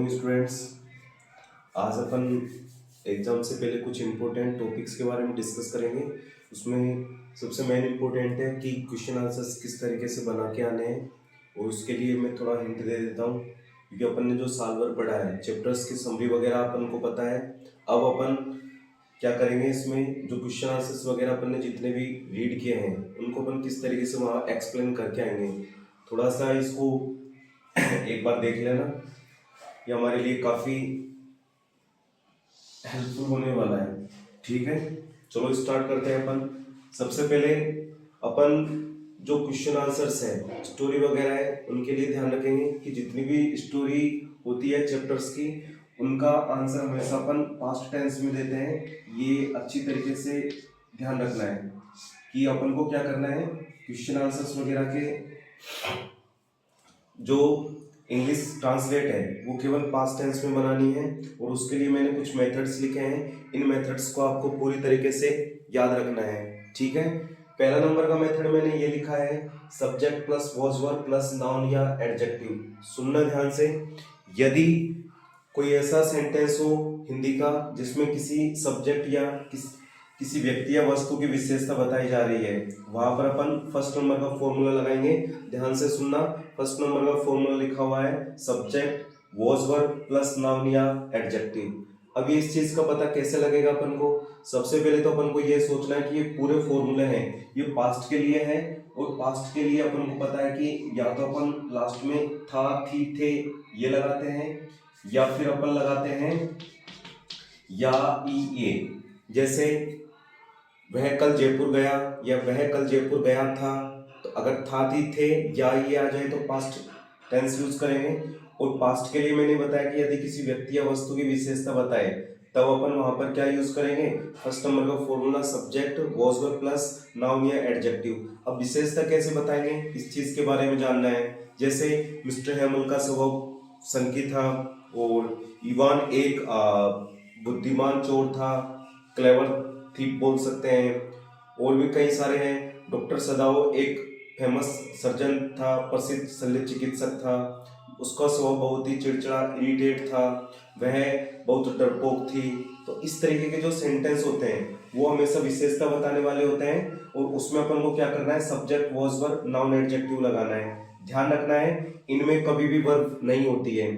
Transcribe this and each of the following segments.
Morning students. आज अपन exam से पहले कुछ इम्पोर्टेंट टॉपिक्स के बारे में डिस्कस करेंगे। उसमें सबसे मेन इम्पोर्टेंट है कि क्वेश्चन आंसर्स किस तरीके से बना के आने हैं, और उसके लिए मैं थोड़ा हिंट दे देता हूँ। क्योंकि अपन ने जो साल भर पढ़ा है चैप्टर्स की समरी वगैरह अपन को पता है। अब अपन क्या करेंगे, इसमें जो क्वेश्चन आंसर्स वगैरह अपन ने जितने भी रीड किए हैं उनको अपन किस तरीके से वहाँ एक्सप्लेन करके आएंगे। थोड़ा सा इसको एक बार देख लेना, ये हमारे लिए काफ़ी हेल्पफुल होने वाला है। ठीक है, चलो स्टार्ट करते हैं अपन। सबसे पहले अपन जो क्वेश्चन आंसर्स है, स्टोरी वगैरह है, उनके लिए ध्यान रखेंगे कि जितनी भी स्टोरी होती है चैप्टर्स की, उनका आंसर हमेशा अपन पास्ट टेंस में देते हैं। ये अच्छी तरीके से ध्यान रखना है कि अपन को क्या करना है, क्वेश्चन आंसर्स वगैरह के जो इंग्लिश ट्रांसलेट है वो केवल पास्ट टेंस में बनानी है। और उसके लिए मैंने कुछ मेथड्स लिखे हैं, इन मेथड्स को आपको पूरी तरीके से याद रखना है। ठीक है, पहला नंबर का मेथड मैंने ये लिखा है, subject plus was verb plus noun या एडजेक्टिव। सुनना ध्यान से। यदि कोई ऐसा सेंटेंस हो हिंदी का जिसमें किसी सब्जेक्ट या किसी व्यक्ति या वस्तु की विशेषता बताई जा रही है, वहां पर अपन फर्स्ट नंबर का फॉर्मूला लगाएंगे। ध्यान से सुनना, फर्स्ट नंबर का फॉर्मूला लिखा हुआ है subject was verb plus noun या एडजेक्टिव। अब इस चीज का पता कैसे लगेगा अपन को? सबसे पहले तो अपन को ये सोचना है कि ये पूरे फॉर्मूले हैं, ये पास्ट के लिए है। और पास्ट के लिए अपन को पता है कि या तो अपन लास्ट में था, थी, थे ये लगाते हैं, या फिर अपन लगाते हैं या ई ए। जैसे वह कल जयपुर गया या वह कल जयपुर गया था, तो अगर था, थी, थे या ये आ जाए तो पास्ट टेंस यूज करेंगे। और पास्ट के लिए मैंने बताया कि यदि किसी व्यक्ति या वस्तु की विशेषता बताए तब अपन वहां पर क्या यूज करेंगे, फर्स्ट नंबर का formula subject was verb plus noun या एडजेक्टिव। अब विशेषता कैसे बताएंगे, इस चीज के बारे में जानना है। जैसे मिस्टर हेमल का स्वभाव संकी था, और इवान एक बुद्धिमान चोर था, क्लेवर थीप बोल सकते हैं। और भी कई सारे हैं। डॉक्टर सदाओ एक फेमस सर्जन था, प्रसिद्ध शल्य चिकित्सक था, उसका स्वभाव बहुत ही चिड़चिड़ा इरिटेट था, वह बहुत डरपोक थी। तो इस तरीके के जो सेंटेंस होते हैं वो हमेशा विशेषता बताने वाले होते हैं, और उसमें अपन को क्या करना है, subject was verb noun adjective लगाना है। ध्यान रखना है इनमें कभी भी वर्ब नहीं होती है।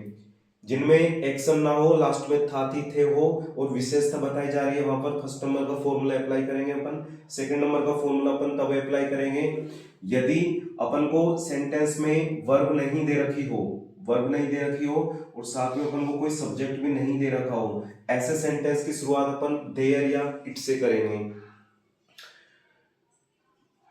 जिनमें एक्शन ना हो, लास्ट में था, थी, थे हो और विशेषता बताई जा रही है, वहां पर फर्स्ट नंबर का फॉर्मूला अप्लाई करेंगे अपन। सेकंड नंबर का फॉर्मूला अपन तब अप्लाई करेंगे यदि अपन को सेंटेंस में वर्ब नहीं दे रखी हो, वर्ब नहीं दे रखी हो और साथ में अपन को कोई सब्जेक्ट भी नहीं दे रखा हो। ऐसे सेंटेंस की शुरुआत अपन देयर या इट से करेंगे।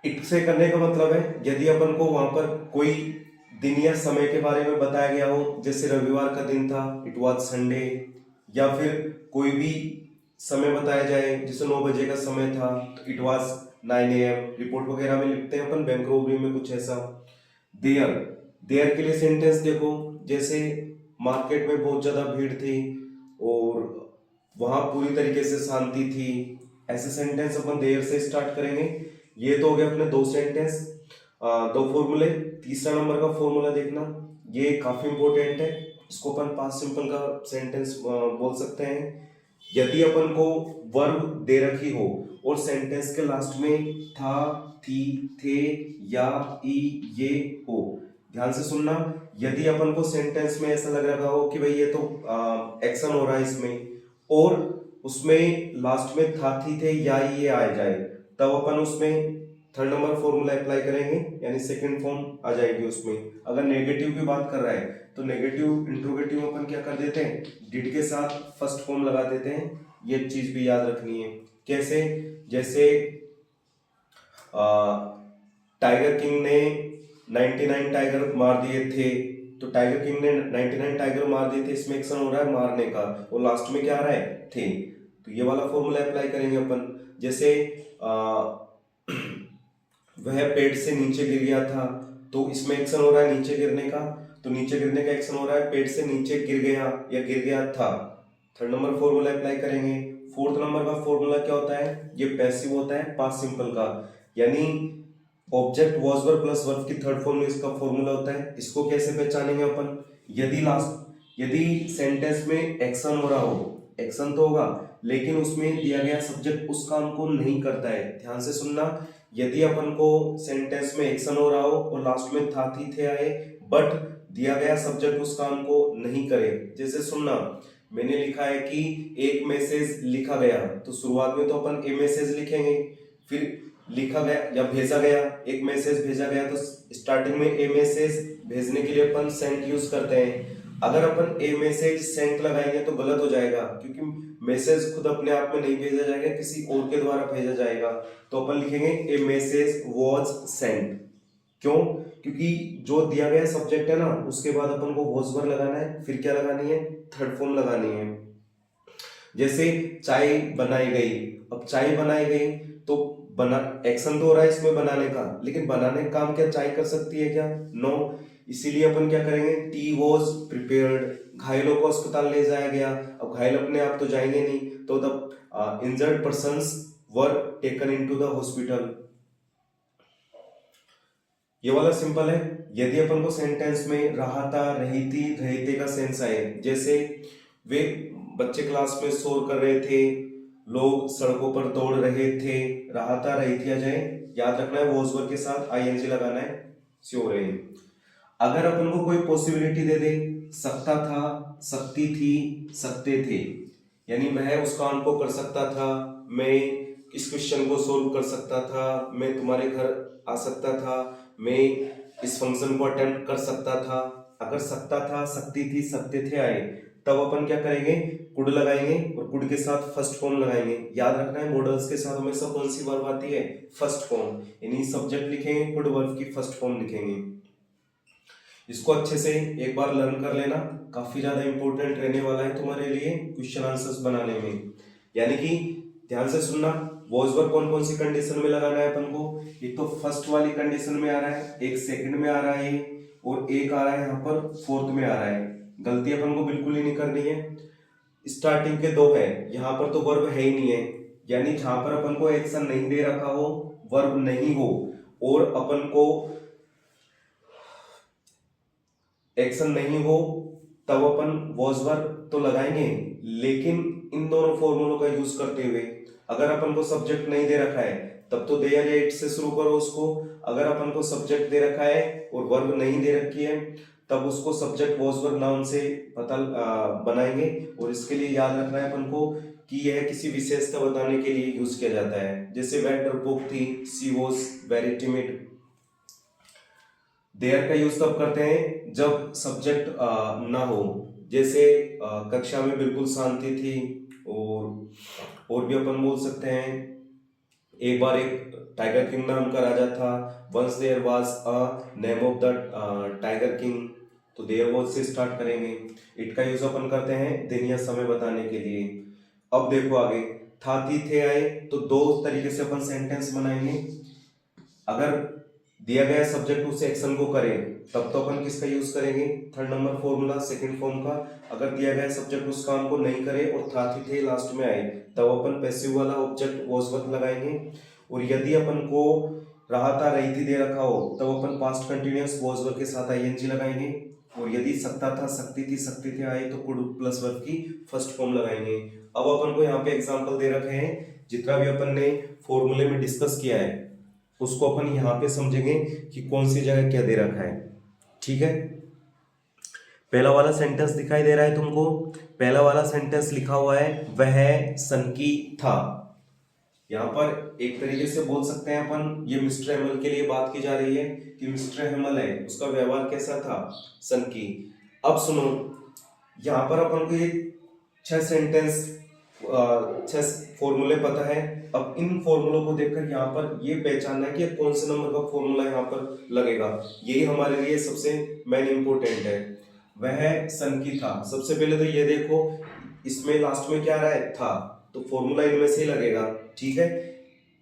इट से करने का मतलब है यदि अपन को वहां पर कोई दिन या समय के बारे में बताया गया हो, जैसे रविवार का दिन था, इट वाज संडे, या फिर कोई भी समय बताया जाए जैसे 9 बजे का समय था तो इट वाज 9 AM। रिपोर्ट वगैरह में लिखते हैं अपन, बैंक रॉबरी में कुछ ऐसा। देयर, देयर के लिए सेंटेंस देखो, जैसे मार्केट में बहुत ज्यादा भीड़ थी और वहां पूरी तरीके से शांति थी। ऐसे सेंटेंस अपन देयर से स्टार्ट करेंगे। ये तो हो गए अपने दो सेंटेंस, दो फॉर्मूले। तीसरा नंबर का फॉर्मूला देखना, ये काफी इंपॉर्टेंट है, इसको अपन पास्ट सिंपल का सेंटेंस बोल सकते हैं। यदि अपन को वर्ब दे रखी हो और सेंटेंस के लास्ट में था, थी, थे या ई ये हो, ध्यान से सुनना। यदि अपन को सेंटेंस में ऐसा लग रहा हो कि भाई ये तो एक्शन हो रहा है इसमें, और उसमें लास्ट में था, थी, थे या ये आ जाए, तब अपन उसमें थर्ड नंबर फॉर्मूला अप्लाई करेंगे, यानी सेकंड फॉर्म आ जाएगी उसमें। अगर नेगेटिव की बात कर रहा है तो नेगेटिव इंट्रोगेटिव अपन क्या कर देते हैं, डिड के साथ फर्स्ट फॉर्म लगा देते हैं। ये चीज भी याद रखनी है। कैसे? जैसे टाइगर किंग ने 99 टाइगर मार दिए थे, तो टाइगर किंग ने 99 टाइगर मार दिए थे, इसमें एक्शन हो रहा है मारने का, और लास्ट में क्या आ रहा है, थे। तो ये वाला फॉर्मूला अप्लाई करेंगे अपन। जैसे वह पेड़ से नीचे गिर गया था, तो इसमें एक्शन हो रहा है नीचे गिरने का, तो नीचे गिरने का एक्शन हो रहा है, पेड़ से नीचे गिर गया या गिर गया था। थर्ड नंबर फॉर्मूला अप्लाई करेंगे। फोर्थ नंबर का फॉर्मूला क्या होता है, ये पैसिव होता है पास्ट सिंपल का, यानी object was verb plus verb की थर्ड फॉर्म में इसका फॉर्मूला होता है। इसको कैसे पहचानेंगे अपन, यदि लास्ट यदि सेंटेंस में एक्शन हो रहा हो, एक्शन तो होगा लेकिन उसमें दिया गया सब्जेक्ट उस काम को नहीं करता है, ध्यान से सुनना। यदि अपन को सेंटेंस में एक्शन हो रहा हो और लास्ट में था थी थे आए बट दिया गया सब्जेक्ट उस काम को नहीं करे, जैसे सुनना, मैंने लिखा है कि एक मैसेज लिखा गया, तो शुरुआत में तो अपन ए मैसेज लिखेंगे, फिर लिखा गया या भेजा गया, एक मैसेज भेजा गया तो स्टार्टिंग में ए मैसेज भेजने के लिए अपन सेंट यूज करते हैं। अगर अपन ए मैसेज सेंट लगाएंगे तो गलत हो जाएगा, क्योंकि मैसेज खुद अपने आप में नहीं भेजा जाएगा, किसी और के द्वारा भेजा जाएगा। तो अपन लिखेंगे ए मैसेज वॉज सेंट। क्यों? क्योंकि जो दिया गया सब्जेक्ट है ना उसके बाद अपन को वॉज वर्ब लगाना है, फिर क्या लगानी है, थर्ड फॉर्म लगानी है। जैसे चाय बनाई गई, अब चाय बनाई गई तो बना एक्शन तो हो रहा है इसमें बनाने का, लेकिन बनाने का काम क्या चाय कर सकती है क्या? नो। इसीलिए अपन क्या करेंगे, टी वॉज प्रिपेयर्ड। घायलों को अस्पताल ले जाया गया, अब घायल अपने आप तो जाएंगे नहीं, तो the injured persons were taken into the hospital. ये वाला सिंपल है। यदि अपन को सेंटेंस में रहा था, रही थी, रहते का सेंस आए, जैसे वे बच्चे क्लास में शोर कर रहे थे, लोग सड़कों पर दौड़ रहे थे, रहा था रही थी आ जाए, याद रखना है वॉज वर्ब के साथ आईएनजी लगाना है, श्योर है। अगर अपन को कोई पॉसिबिलिटी दे दे, सकता था, सकती थी, सकते थे, यानी मैं उस काम को कर सकता था, मैं इस क्वेश्चन को सोल्व कर सकता था, मैं तुम्हारे घर आ सकता था, मैं इस फंक्शन को अटेम्प्ट कर सकता था। अगर सकता था, सकती थी, सकते थे आए, तब अपन क्या करेंगे, कुड लगाएंगे और कुड के साथ फर्स्ट फॉर्म लगाएंगे। याद रखना है मॉडल्स के साथ हमेशा कौन सी वर्ब आती है, फर्स्ट फॉर्म, यानी सब्जेक्ट लिखेंगे, कुड वर्ब की फर्स्ट फॉर्म लिखेंगे। इसको अच्छे से एक बार लर्न कर लेना, काफी ज्यादा इंपॉर्टेंट रहने वाला है तुम्हारे लिए क्वेश्चन आंसर्स बनाने में। यानी कि ध्यान से सुनना, वॉज वर्ब कौन कौन सी कंडीशन में लगाना है अपन को। एक तो फर्स्ट वाली कंडीशन में आ रहा है, एक सेकंड में आ रहा है, और एक आ रहा है यहाँ पर फोर्थ में आ रहा है। गलती अपन को बिल्कुल ही नहीं करनी है। स्टार्टिंग के दो है, यहाँ पर तो वर्ब है ही नहीं है, यानी जहां पर अपन को एक्शन नहीं दे रखा हो, वर्ब नहीं हो और अपन को एक्शन नहीं हो, तब अपन वॉज वर्ब तो लगाएंगे, लेकिन इन दोनों फॉर्मूलों का यूज करते हुए। अगर अपन को सब्जेक्ट नहीं दे रखा है तब तो देयर या इट से शुरू करो उसको। अगर अपन को सब्जेक्ट दे रखा है और वर्ब नहीं दे रखी है तब उसको सब्जेक्ट वॉज वर्ब नाउन से बनाएंगे। और इसके लिए याद रखना है अपन को कि यह किसी विशेषता बताने के लिए यूज किया जाता है। जैसे वह डरपोक थी, सी वॉज वेरी टिमिड। देयर का यूज तब करते हैं जब सब्जेक्ट ना हो, जैसे कक्षा में बिल्कुल शांति थी, और भी अपन बोल सकते हैं, एक बार एक टाइगर किंग नाम का राजा था, once there was a name of the tiger king, तो देयर वाज से स्टार्ट करेंगे। इट का यूज अपन करते हैं दिन या समय बताने के लिए। अब देखो आगे, था थी थे आए, तो दो तरीके से अपन सेंटेंस बनाएंगे। अगर दिया गया सब्जेक्ट उस एक्शन को करे तब तो अपन किसका यूज करेंगे, third number formula second form का। अगर दिया गया सब्जेक्ट उस काम को नहीं करे और था थी थे लास्ट में आए तब अपन पैसिव वाला ऑब्जेक्ट वॉज वर्ब लगाएंगे। और यदि अपन को रहा था रही थी दे रखा हो तब अपन पास्ट कंटिन्यूअस वॉज वर्ब के साथ आईएनजी लगाएंगे। और यदि सकता था, सकती थी, सकते थे आए तो कुड प्लस वर्ब की फर्स्ट फॉर्म लगाएंगे। अब अपन को यहाँ पे एग्जाम्पल दे रखे हैं, जितना भी अपन ने फॉर्मूले में डिस्कस किया है उसको अपन यहाँ पे समझेंगे कि कौन सी जगह क्या दे रखा है। ठीक है, पहला वाला सेंटेंस दिखाई दे रहा है तुमको। पहला वाला सेंटेंस लिखा हुआ है वह सनकी था। यहाँ पर एक तरीके से बोल सकते हैं अपन, ये मिस्टर हेमल के लिए बात की जा रही है कि मिस्टर हेमल है उसका व्यवहार कैसा था, सनकी। अब सुनो, यहाँ पर अपन को ये 6 सेंटेंस 6 फॉर्मूले पता है। अब इन फॉर्मूलों को देखकर यहाँ पर ये पहचानना है कि कौन से नंबर का फॉर्मूला यहाँ पर लगेगा, यही हमारे लिए सबसे मेन इंपॉर्टेंट है। वह सन की था, सबसे पहले तो ये देखो इसमें लास्ट में क्या आ रहा है, था, तो फॉर्मूला इनमें से ही लगेगा। ठीक है,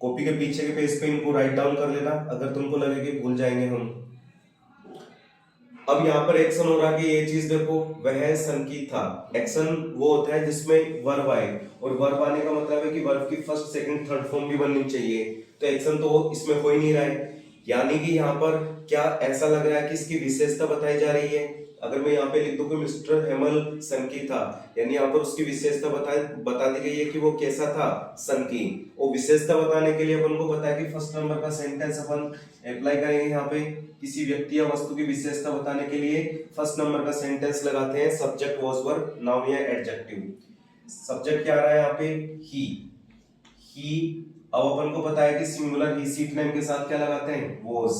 कॉपी के पीछे के पेज पे इनको राइट डाउन कर लेना अगर तुमको लगे कि भूल जाएंगे हम। अब यहाँ पर एक्शन हो रहा है कि ये चीज देखो, वह सन की था। एक्शन वो होता है जिसमें वर्ब आए, और वर्ब आने का मतलब है कि वर्ब की फर्स्ट सेकंड थर्ड फॉर्म भी बननी चाहिए। तो एक्शन तो इसमें हो ही नहीं रहा है, यानी कि यहाँ पर क्या ऐसा लग रहा है कि इसकी विशेषता बताई जा रही है, अगर मैं यहाँ पे लिख दूं कि मिस्टर हेमल सनकी था, यानी यहाँ पर उसकी विशेषता बता दी गई है कि वो कैसा था, सनकी। वो विशेषता बताने के लिए अपन को पता है कि फर्स्ट नंबर का सेंटेंस अपन अप्लाई करेंगे। यहाँ पे किसी व्यक्ति या वस्तु की विशेषता बताने के लिए फर्स्ट नंबर का सेंटेंस लगाते हैं, सब्जेक्ट वाज वर्ब नाउन या एडजेक्टिव। सब्जेक्ट क्या आ रहा है यहाँ पे, ही। अब अपन को पता है कि सिंगुलर ही सीट नेम के साथ क्या लगाते हैं, वॉज,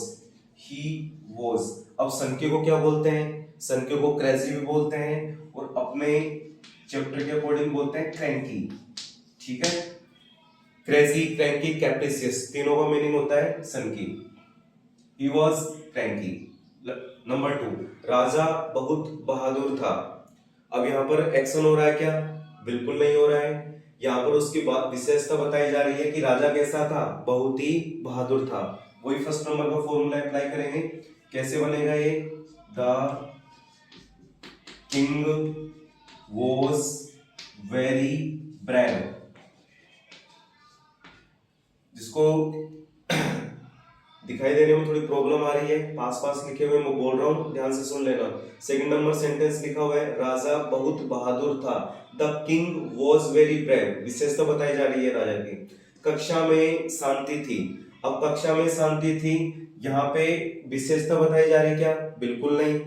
ही वॉज। अब सनके को क्या बोलते हैं, सनके को क्रेजी भी बोलते हैं और अपने चैप्टर के अकॉर्डिंग बोलते हैं क्रैंकी। ठीक है, क्रेजी, क्रैंकी, कैप्रिसियस, तीनों का मीनिंग होता है सनकी। He was cranky. नंबर 2, राजा बहुत बहादुर था। अब यहाँ पर एक्शन हो रहा है क्या, बिल्कुल नहीं हो रहा है। यहाँ पर उसकी बात विशेषता बताई जा रही है कि राजा कैसा था, बहुत ही बहादुर था। वही फर्स्ट नंबर का फॉर्मूला अप्लाई करेंगे। कैसे बनेगा ये, the king was very brave. जिसको दिखाई देने में थोड़ी प्रॉब्लम आ रही है, पास पास लिखे हुए मैं बोल रहा हूं, ध्यान से सुन लेना। सेकंड नंबर सेंटेंस लिखा हुआ है, राजा बहुत बहादुर था। The king was very brave, विशेषता बताई जा रही है राजा की। कक्षा में शांति थी। अब कक्षा में शांति थी, यहाँ पे विशेषता बताई जा रही है क्या, बिल्कुल नहीं।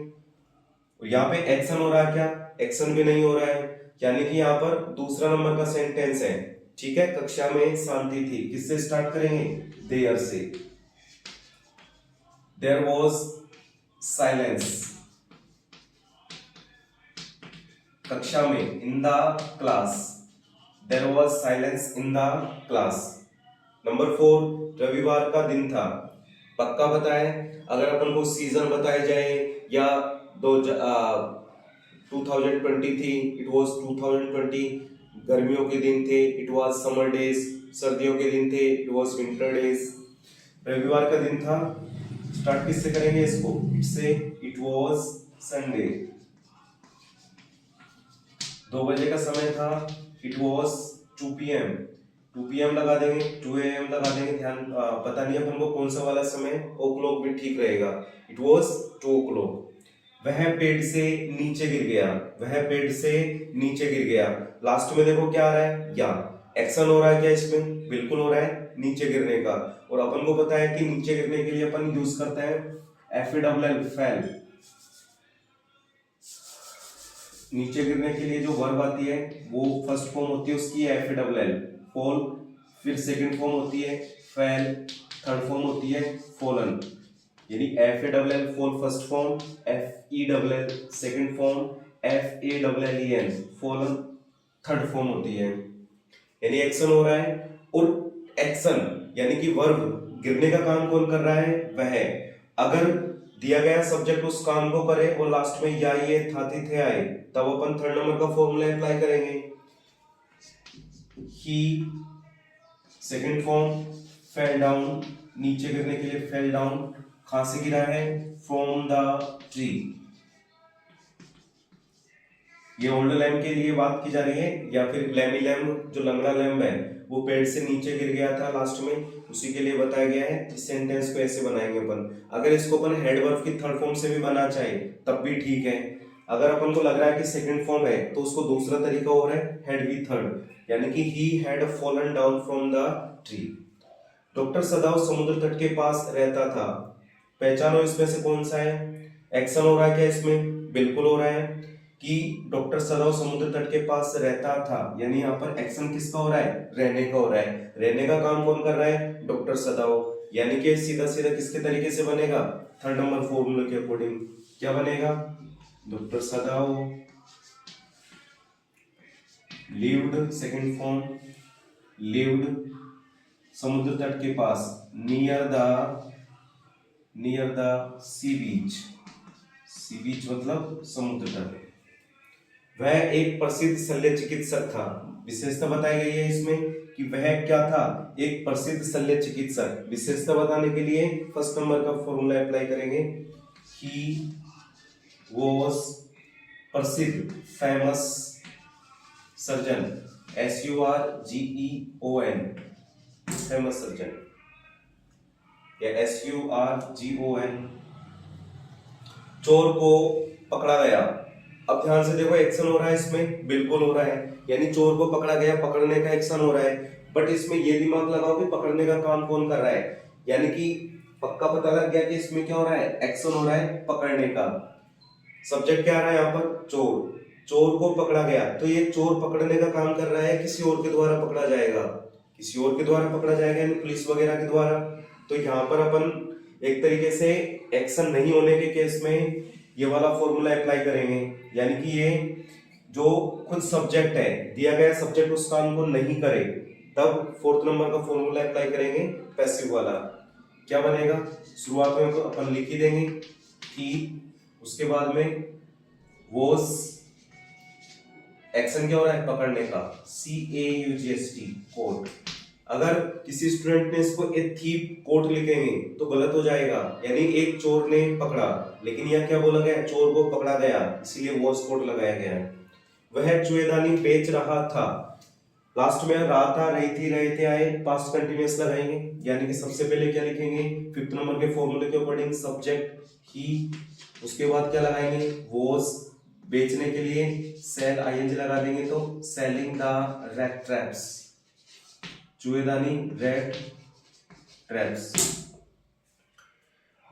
यहाँ पे एक्शन हो रहा है क्या, एक्शन भी नहीं हो रहा है, यानी कि यहाँ पर दूसरा नंबर का सेंटेंस है। ठीक है, कक्षा में शांति थी, किससे स्टार्ट करेंगे, देयर से। There was silence. कक्षा में, in the class. There was silence in the class. Number 4, रविवार का दिन था। पक्का बताएं, अगर अपन को सीजन बताए जाए या 2020 थी, इट वॉज 2020, गर्मियों के दिन थे, इट वॉज समर डेज, सर्दियों के दिन थे, इट वॉज विंटर डेज। रविवार का दिन था, स्टार्ट किससे करेंगे इसको, इससे, इट वॉज संडे। 2 बजे का समय था, इट वॉज 2 PM, 2 PM लगा देंगे, 2 AM लगा देंगे, ध्यान पता नहीं अपन को कौन सा वाला समय, ओ क्लॉक भी ठीक रहेगा। It was 2 o'clock। वह पेड़ से नीचे गिर गया, वह पेड़ से नीचे गिर गया। लास्ट में देखो क्या आ रहा है, या एक्शन हो रहा है क्या इसमें, बिल्कुल हो रहा है, नीचे गिरने का। और अपन को पता है कि नीचे गिरने के लिए अपन यूज करते हैं FALL, फैल। नीचे गिरने के लिए जो वर्ब आती है वो फर्स्ट फॉर्म होती है उसकी FALL, फॉल। फिर सेकंड फॉर्म होती है फैल, थर्ड फॉर्म होती है फॉलन। यानी FALL fall first form, FELL second form, FALLEN fallen third form होती है। यानी एक्शन हो रहा है, और एक्शन यानी कि वर्ब, गिरने का काम कौन कर रहा है, वह। अगर दिया गया सब्जेक्ट उस काम को करे और लास्ट में या ये था थी थे आए, तब अपन थर्ड नंबर का फॉर्मूला अप्लाई करेंगे। ही सेकंड फॉर्म, फेल डाउन, नीचे गिरने के लिए फेल डाउन, कहां से गिरा है, फ्रॉम द ट्री। ये ओल्ड लैम्ब के लिए बात की जा रही है, या फिर लैमी लैम्ब जो लंगड़ा लैम्ब है वो पेड़ से नीचे गिर गया था लास्ट में, उसी के लिए बताया गया है। इस सेंटेंस को ऐसे बनाएंगे अपन। अगर इसको अपन हेड वर्ब की थर्ड फॉर्म से भी बनाना चाहे तब भी ठीक है। अगर अपन को लग रहा है कि सेकंड फॉर्म है तो उसको दूसरा तरीका हो रहा है हेड विद थर्ड, यानी कि he had fallen down from the tree. Doctor सदाव समुद्र तट के पास रहता था। पहचानो इसमें से कौन सा है, एक्शन हो रहा है क्या इसमें, बिल्कुल हो रहा है कि डॉक्टर सदाव समुद्र तट के पास रहता था, यानी यहाँ पर एक्शन किसका हो रहा है, रहने का हो रहा है। रहने का काम कौन कर रहा है, डॉक्टर सदाव, यानी कि सीधा सीधा किसके तरीके से बनेगा, थर्ड नंबर फॉर्मूले के अकॉर्डिंग क्या बनेगा, doctor सदाव lived, second form lived, समुद्र तट के पास, नियर द सी बीच, सी बीच मतलब समुद्र तट। वह एक प्रसिद्ध शल्य चिकित्सक था। विशेषता बताई गई है इसमें कि वह क्या था, एक प्रसिद्ध शल्य चिकित्सक। विशेषता बताने के लिए फर्स्ट नंबर का फॉर्मूला अप्लाई करेंगे, ही वॉज प्रसिद्ध, famous surgeon, SURGEON, famous surgeon या SURGON। चोर को पकड़ा गया। अब ध्यान से देखो, एक्शन हो रहा है इसमें, बिल्कुल हो रहा है, यानी चोर को पकड़ा गया, पकड़ने का एक्शन हो रहा है। बट इसमें ये दिमाग लगाओ कि पकड़ने का काम कौन कर रहा है, यानी कि पक्का पता लग गया कि इसमें क्या हो रहा है, एक्शन हो रहा है पकड़ने का। सब्जेक्ट क्या आ रहा है यहाँ पर, चोर। चोर को पकड़ा गया, तो ये चोर पकड़ने का काम कर रहा है, किसी और के द्वारा पकड़ा जाएगा, किसी और के द्वारा पकड़ा जाएगा, यानी पुलिस वगैरह के द्वारा। तो यहाँ पर अपन एक तरीके से एक्शन नहीं होने के केस में ये वाला फॉर्मूला अप्लाई करेंगे, यानी कि ये जो खुद सब्जेक्ट है, दिया गया सब्जेक्ट उस काम को नहीं करे, तब फोर्थ नंबर का फॉर्मूला अप्लाई करेंगे, पैसिव वाला। क्या बनेगा, शुरुआत में तो अपन लिख ही देंगे कि उसके बाद में वॉज, एक्शन क्या हो रहा है, पकड़ने का, CAUGST, कोट। अगर किसी स्टूडेंट ने इसको ए थीप कोट लिखेंगे तो गलत हो जाएगा, यानी एक चोर ने पकड़ा, लेकिन यह क्या बोला गया, चोर को पकड़ा गया, इसीलिए वॉज कोट लगाया गया है। वह चुएदानी बेच रहा था, लास्ट में रहा था, रही थी, रहे थे, आए, पास्ट कंटिन्यूअस लगाएंगे, यानी कि सबसे पहले क्या लिखेंगे, फिफ्थ नंबर के फॉर्मूले के अकॉर्डिंग सब्जेक्ट ही, उसके बाद क्या लगाएंगे, वॉज, बेचने के लिए सेल ING लगा देंगे, तो सेलिंग द रैट ट्रैप्स, चुएदानी रैट ट्रैप्स।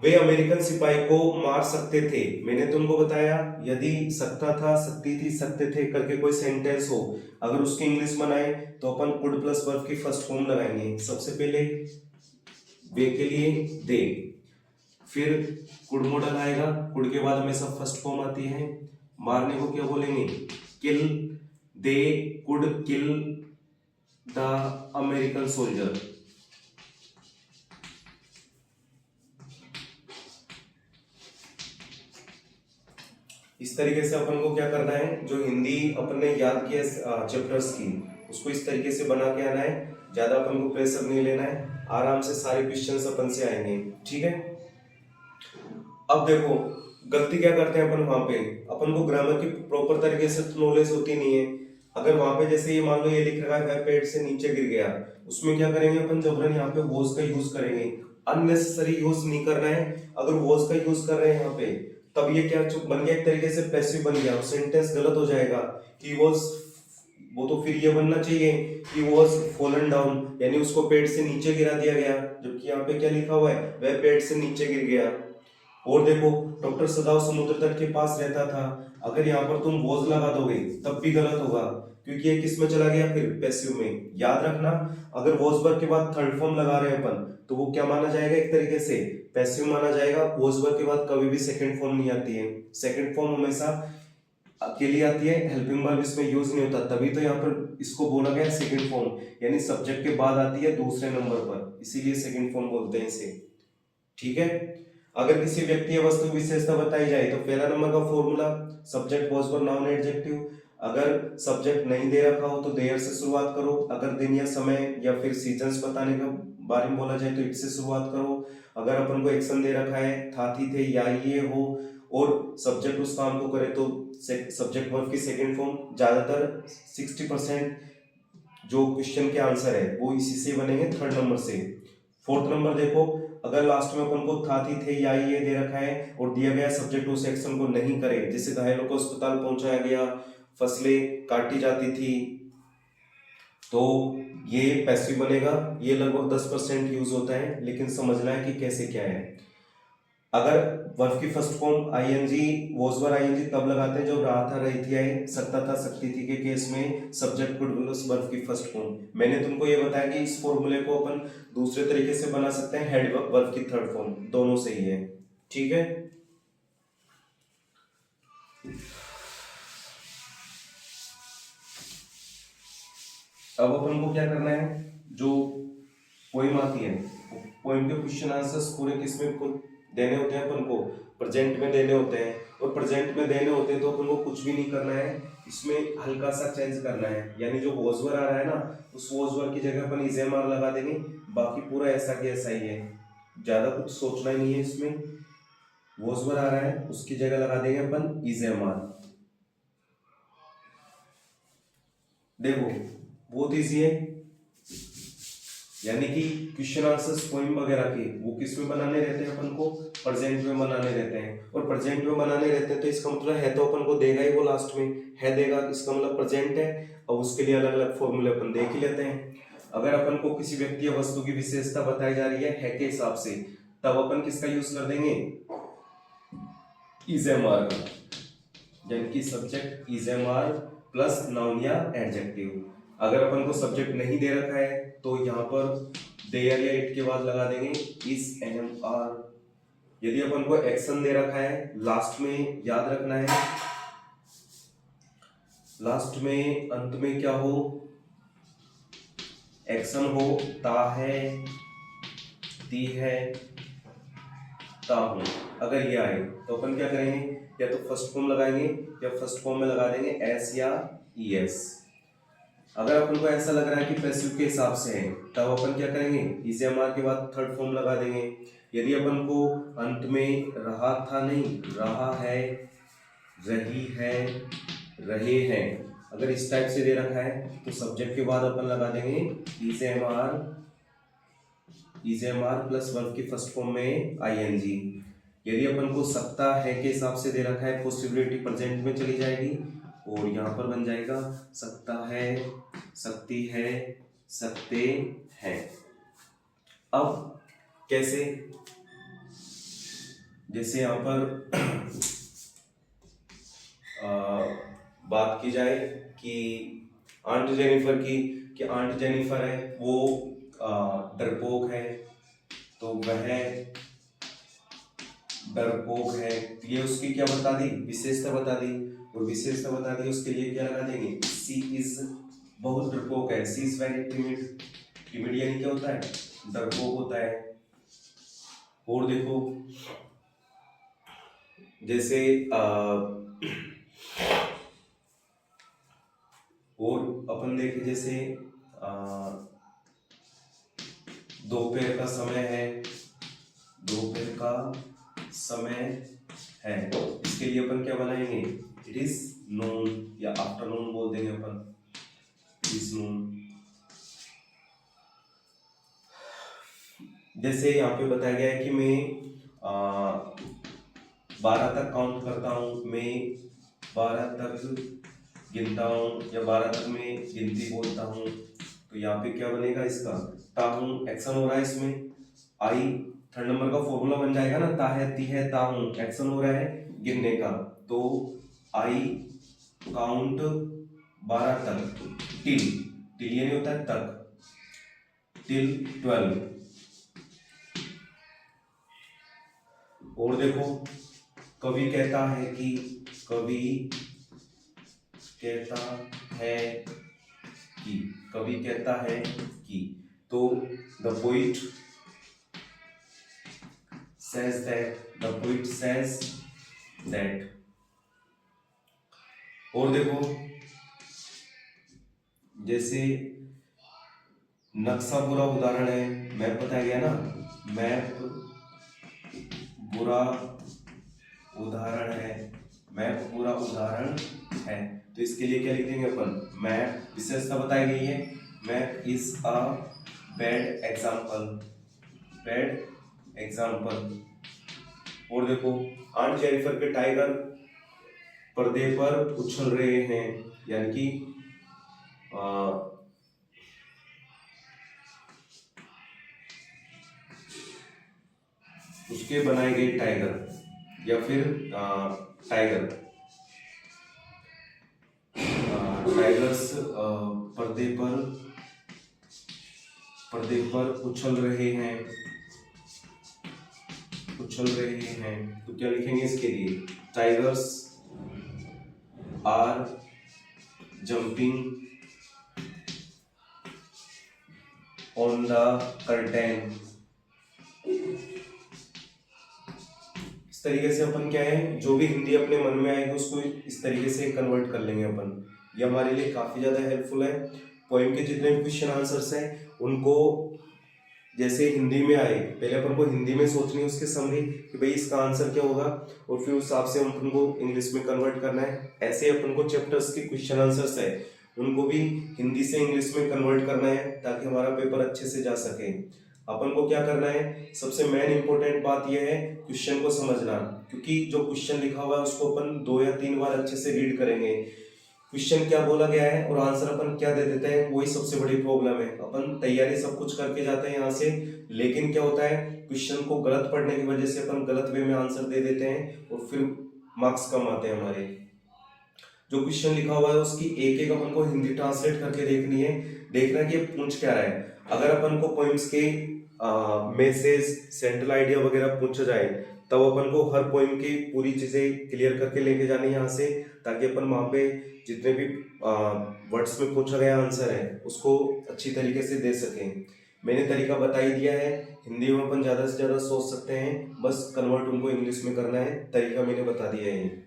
वे अमेरिकन सिपाही को मार सकते थे, मैंने तुमको बताया यदि सकता था, सकती थी, सकते थे करके कोई सेंटेंस हो, अगर उसकी इंग्लिश बनाए तो अपन कुड प्लस वर्ब की फर्स्ट फॉर्म लगाएंगे। सबसे पहले वे के लिए दे, फिर कुड मॉडल आएगा, कुड के बाद हमेशा फर्स्ट फॉर्म आती है। मारने को क्या बोलेंगे, kill, they could kill the American soldier. इस तरीके से अपन को क्या करना है, जो हिंदी अपन ने याद किया चैप्टर्स की, उसको इस तरीके से बना के आना है, ज्यादा अपन को प्रेशर नहीं लेना है, आराम से सारे क्वेश्चंस अपन से आएंगे, ठीक है। अब देखो गलती क्या करते हैं अपन, वहां पे अपन को ग्रामर की प्रॉपर तरीके से नॉलेज होती नहीं है। अगर वहां पे जैसे ये मान लो ये लिख रखा है पेड़ से नीचे गिर गया, उसमें क्या करेंगे अपन, जबरन यहाँ पे वॉज का यूज करेंगे, अननेसेसरी यूज नहीं करना है। अगर वॉज का यूज कर रहे हैं यहाँ पे, तब ये क्या बन गया, एक तरीके से पैसिव बन गया, सेंटेंस गलत हो जाएगा। ही वॉज, वो तो फिर ये बनना चाहिए कि वॉज फॉलन डाउन, यानी उसको पेड़ से नीचे गिरा दिया गया, जबकि यहाँ पे क्या लिखा हुआ है, वह पेड़ से नीचे गिर गया। और देखो डॉक्टर सदाव समुद्र तट के पास रहता था, अगर यहाँ पर तुम वॉज लगा दोगे तब भी गलत होगा, क्योंकि ये किस में चला गया, फिर पैसिव में। याद रखना, अगर वॉज वर्ब के बाद थर्ड फॉर्म लगा रहे हैं अपन, तो वो क्या माना जाएगा, एक तरीके से पैसिव माना जाएगा। वॉज वर्ब के बाद कभी भी सेकंड फॉर्म नहीं आती है, सेकंड फॉर्म हमेशा अकेली आती है, हेल्पिंग वर्ब इसमें यूज नहीं होता, तभी तो यहाँ पर इसको बोला गया सेकंड फॉर्म, यानी सब्जेक्ट के बाद आती है दूसरे नंबर पर, इसीलिए सेकंड फॉर्म बोलते हैं इसे, ठीक है। अगर किसी व्यक्ति या वस्तु की विशेषता बताई जाए तो पहला नंबर का formula subject was verb noun adjective, अगर सब्जेक्ट नहीं दे रखा हो तो देयर से शुरुआत करो, अगर दिन या समय या फिर सीजन्स बताने का बारे में बोला जाए तो इट से शुरुआत करो, अगर अपन को एक्शन दे रखा है, था, थी, थे या ये हो और सब्जेक्ट उस काम को करे तो सब्जेक्ट वर्ब की सेकंड फॉर्म। ज्यादातर 60% जो क्वेश्चन के आंसर है वो इसी से बनेंगे, थर्ड नंबर से। फोर्थ नंबर देखो, अगर लास्ट में अपन को था, थी, थे या ये दे रखा है और दिया गया सब्जेक्ट उस एक्शन को नहीं करे, जैसे घायलों को अस्पताल पहुंचाया गया, फसलें काटी जाती थी, तो ये पैसिव बनेगा। ये लगभग 10% यूज होता है, लेकिन समझना है कि कैसे क्या है। अगर वर्ब की first form ING, was were ING तब लगाते हैं जब रहा था, रही थी, आई, सकता था, सकती थी के केस में सब्जेक्ट कुड प्लस वर्ब की फर्स्ट फॉर्म। मैंने तुमको ये बताया कि इस फॉर्मूले को अपन दूसरे तरीके से बना सकते हैं, हेड वर्ब की थर्ड फॉर्म, दोनों सही है, ठीक है। अब अपन को क्या करना है, जो पोइम आती है, पोइम के क्वेश्चन आंसर्स पूरे किसमें देने होते हैं, अपन को प्रेजेंट में देने होते हैं, और प्रेजेंट में देने होते हैं तो अपन को कुछ भी नहीं करना है, इसमें हल्का सा चेंज करना है, यानी जो वॉज वर्ब आ रहा है ना, उस वॉज वर्ब की जगह अपन इज एम आर लगा देंगे, बाकी पूरा ऐसा कि ऐसा ही है, ज्यादा कुछ सोचना ही नहीं है इसमें। वॉज वर्ब आ रहा है उसकी जगह लगा देंगे अपन इज एम आर। देखो बहुत ईजी है, यानी कि क्वेश्चन आंसर्स पोइम वगैरह के वो किस में बनाने रहते हैं अपन को, प्रेजेंट में बनाने रहते हैं। और प्रेजेंट में बनाने रहते हैं तो इसका मतलब है तो अपन को देगा ही वो, लास्ट में है देगा, इसका मतलब प्रेजेंट है। और उसके लिए अलग अलग फॉर्मूले अपन देख ही लेते हैं। अगर अपन को किसी व्यक्ति या वस्तु की विशेषता बताई जा रही है के हिसाब से, तब अपन किसका यूज कर देंगे, इज एम आर का, यानी कि subject is am are plus noun या एडजेक्टिव। अगर अपन को सब्जेक्ट नहीं दे रखा है तो यहाँ पर देयर या इट के बाद लगा देंगे इज एम आर। यदि अपन को एक्शन दे रखा है, लास्ट में याद रखना है, लास्ट में अंत में क्या हो, एक्शन हो, ता है, ती है, ता हूं। अगर ये आए तो अपन क्या करेंगे, या तो फर्स्ट फॉर्म लगाएंगे या फर्स्ट फॉर्म में लगा देंगे एस या ई एस। अगर अपन को ऐसा लग रहा है कि पैसिव के हिसाब से है, तब अपन क्या करेंगे, इज एम आर के बाद थर्ड फॉर्म लगा देंगे। यदि अपन को अंत में रहा था नहीं, रहा है, रही है, रहे हैं, अगर इस टाइप से दे रखा है तो सब्जेक्ट के बाद अपन लगा देंगे is am are plus verb की फर्स्ट फॉर्म में आई एन जी। यदि अपन को सकता है के हिसाब से दे रखा है, पॉसिबिलिटी प्रेजेंट में चली जाएगी और यहाँ पर बन जाएगा सकता है, सकती है, सकते हैं। अब कैसे, जैसे यहाँ पर बात की जाए कि आंट जेनिफर की, कि आंट जेनिफर है वो डरपोक है, तो वह डरपोक है, तो ये उसकी क्या बता दी, विशेषता बता दी। और विशेषता बता दी उसके लिए क्या लगा देंगे, सी इज, बहुत डरपोक है, सी इज वेरी टिमिड। टिमिड यानी क्या होता है, डरपोक होता है। और देखो जैसे और अपन देखें जैसे दोपहर का समय है, दोपहर का समय है, इसके लिए अपन क्या बनाएंगे, इट इज नून या आफ्टरनून बोल देंगे अपन, इट इज नून। जैसे यहाँ पे बताया गया है कि मैं 12 तक काउंट करता हूँ, मैं 12 तक गिनता हूँ या 12 तक मैं गिनती बोलता हूँ, तो यहाँ पे क्या बनेगा इसका, ता हूँ, एक्शन हो रहा है इसमें, आई थर्ड नंबर का फॉर्मूला बन जाएगा ना, ता है, ती है, ता हूँ, एक्शन हो रहा है गिनने का, तो आई काउंट 12 तक, टिल, टिल ये नहीं होता है तक, टिल 12। और देखो कवि कहता है कि, कवि कहता है कि, कवि कहता है कि, तो the poet says that, the poet says that। और देखो जैसे नक्शा बुरा उदाहरण है, मैप बताया गया ना, मैप बुरा उदाहरण है, मैप बुरा उदाहरण है, तो इसके लिए क्या लिख देंगे अपन, मैप, विशेषता बताई गई है, map is a bad example, bad example. और देखो आंट जेनिफर के टाइगर पर्दे पर उछल रहे हैं, यानी कि उसके बनाए गए टाइगर या फिर टाइगर, टाइगर्स पर्दे पर उछल रहे हैं, उछल रहे हैं, तो क्या लिखेंगे इसके लिए, tigers are jumping on the curtain. इस तरीके से अपन क्या है, जो भी हिंदी अपने मन में आएगी उसको इस तरीके से कन्वर्ट कर लेंगे अपन, ये हमारे लिए काफी ज्यादा हेल्पफुल है। पोएम के जितने भी क्वेश्चन आंसर्स हैं उनको जैसे हिंदी में आए, पहले अपन को हिंदी में सोचनी है उसके समरी कि भाई इसका आंसर क्या होगा, और फिर उस हिसाब से अपन को इंग्लिश में कन्वर्ट करना है। ऐसे अपन को चैप्टर्स के क्वेश्चन आंसर्स है उनको भी हिंदी से इंग्लिश में कन्वर्ट करना है ताकि हमारा पेपर अच्छे से जा सके। अपन को क्या करना है, सबसे मेन इंपॉर्टेंट बात यह है क्वेश्चन को समझना, क्योंकि जो क्वेश्चन लिखा हुआ है उसको अपन 2 या 3 बार अच्छे से रीड करेंगे। क्वेश्चन क्या बोला गया है और आंसर अपन क्या दे देते हैं, वही सबसे बड़ी प्रॉब्लम है। अपन तैयारी सब कुछ करके जाते हैं यहाँ से, लेकिन क्या होता है क्वेश्चन को गलत पढ़ने की वजह से अपन गलत वे में आंसर दे देते हैं और फिर मार्क्स कम आते हैं हमारे। जो क्वेश्चन लिखा हुआ है उसकी एक एक अपन को हिंदी ट्रांसलेट करके देखनी है, देखना है कि ये पूछ क्या रहा है। अगर अपन को पोइम्स के मैसेज सेंट्रल आइडिया वगैरह पूछा जाए तब अपन को हर पोइम की पूरी चीजें क्लियर करके लेके जानी है यहाँ से, ताकि अपन वहाँ पे जितने भी वर्ड्स में पूछा गया आंसर है उसको अच्छी तरीके से दे सकें। मैंने तरीका बता ही दिया है, हिंदी में अपन ज़्यादा से ज़्यादा सोच सकते हैं, बस कन्वर्ट उनको इंग्लिश में करना है, तरीका मैंने बता दिया है।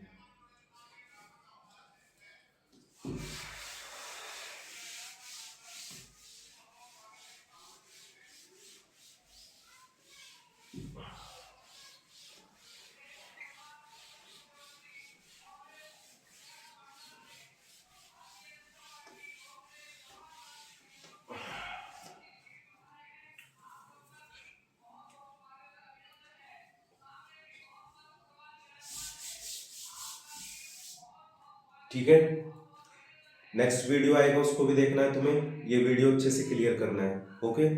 ठीक है, नेक्स्ट वीडियो आएगा उसको भी देखना है तुम्हें, ये वीडियो अच्छे से क्लियर करना है। ओके।